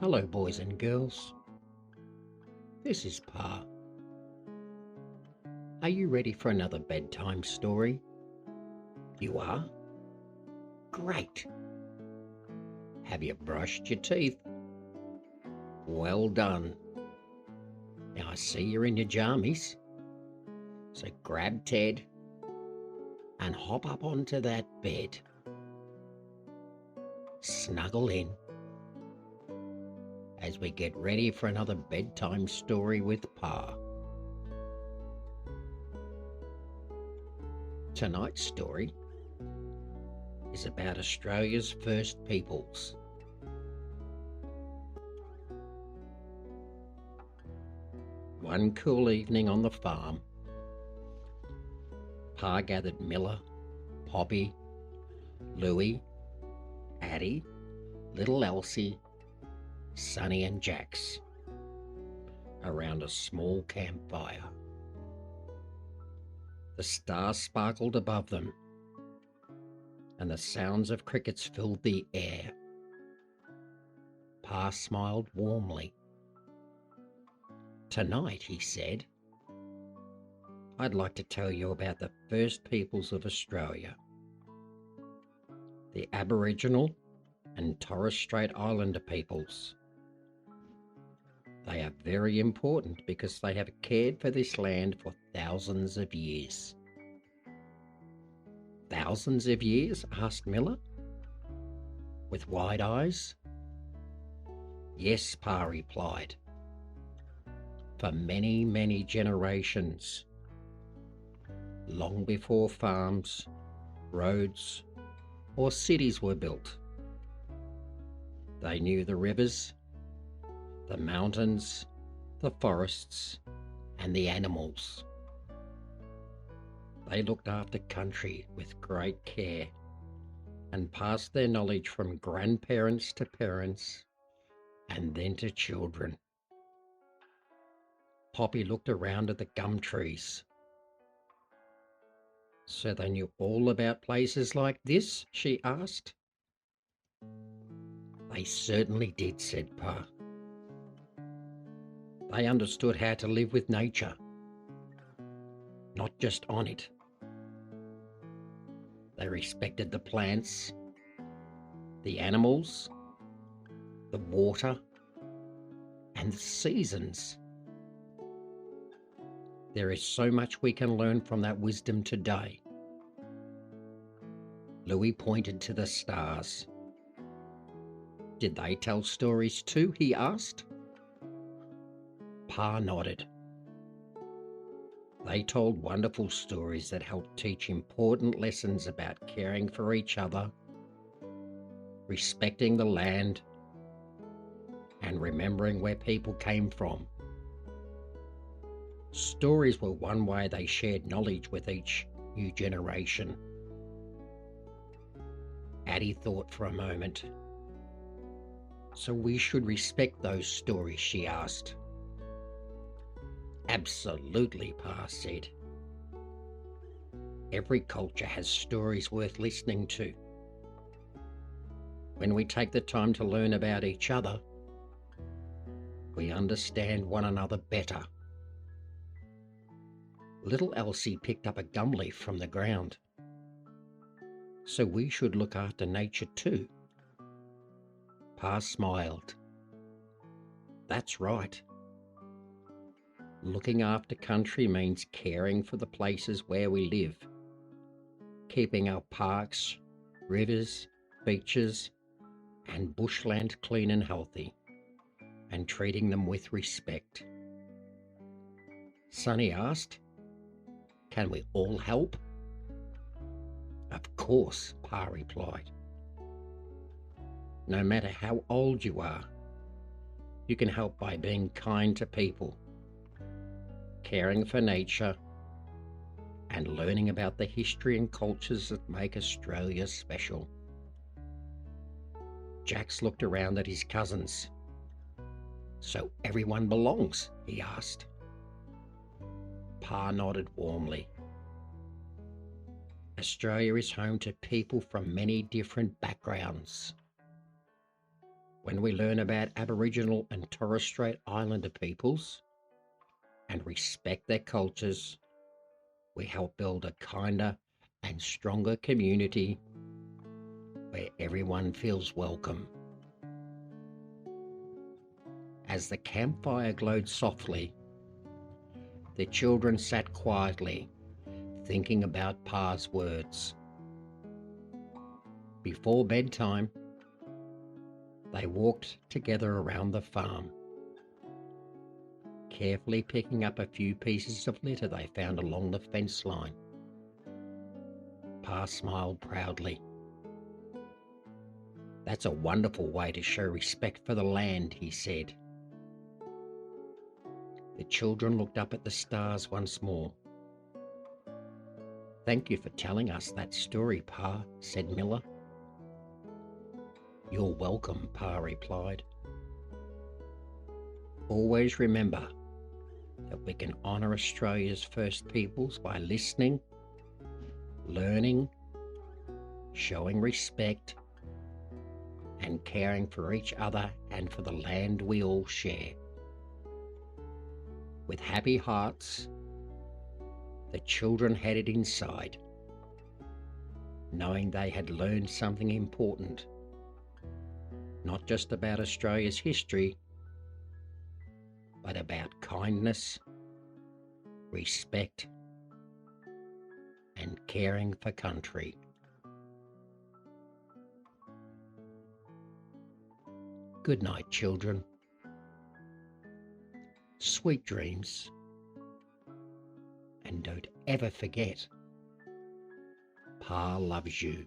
Hello, boys and girls. This is Pa. Are you ready for another bedtime story? You are? Great. Have you brushed your teeth? Well done. Now I see you're in your jammies. So grab Ted and hop up onto that bed. Snuggle in as we get ready for another bedtime story with Pa. Tonight's story is about Australia's first peoples. One cool evening on the farm, Pa gathered Mila, Poppy, Louie, Addi, little Elsie, Sonny and Jax around a small campfire. The stars sparkled above them, and the sounds of crickets filled the air. Pa smiled warmly. Tonight, he said, I'd like to tell you about the first peoples of Australia. The Aboriginal and Torres Strait Islander peoples. They are very important because they have cared for this land for thousands of years. Thousands of years? Asked Mila, with wide eyes. Yes, Pa replied. For many, many generations. Long before farms, roads, or cities were built. They knew the rivers, the mountains, the forests, and the animals. They looked after country with great care and passed their knowledge from grandparents to parents and then to children. Poppy looked around at the gum trees. So they knew all about places like this? She asked. They certainly did, said Pa. They understood how to live with nature, not just on it. They respected the plants, the animals, the water, and the seasons. There is so much we can learn from that wisdom today. Louie pointed to the stars. Did they tell stories too? He asked. Pa nodded. They told wonderful stories that helped teach important lessons about caring for each other, respecting the land, and remembering where people came from. Stories were one way they shared knowledge with each new generation. Addi thought for a moment. So we should respect those stories, she asked. Absolutely, Pa said. Every culture has stories worth listening to. When we take the time to learn about each other, we understand one another better. Little Elsie picked up a gum leaf from the ground. So we should look after nature too. Pa smiled. That's right. Looking after country means caring for the places where we live, keeping our parks, rivers, beaches, and bushland clean and healthy, and treating them with respect. Sonny asked, Can we all help? Of course, Pa replied. No matter how old you are, you can help by being kind to people, caring for nature, and learning about the history and cultures that make Australia special. Jax looked around at his cousins. So everyone belongs? He asked. Pa nodded warmly. Australia is home to people from many different backgrounds. When we learn about Aboriginal and Torres Strait Islander peoples and respect their cultures, we help build a kinder and stronger community where everyone feels welcome. As the campfire glowed softly, the children sat quietly, thinking about Pa's words. Before bedtime, they walked together around the farm, carefully picking up a few pieces of litter they found along the fence line. Pa smiled proudly. "That's a wonderful way to show respect for the land," he said. The children looked up at the stars once more. "Thank you for telling us that story, Pa," said Mila. "You're welcome," Pa replied. "Always remember that we can honour Australia's First Peoples by listening, learning, showing respect, and caring for each other and for the land we all share." With happy hearts, the children headed inside, knowing they had learned something important, not just about Australia's history, but about kindness, respect, and caring for country. Good night, children. Sweet dreams. And don't ever forget, Pa loves you.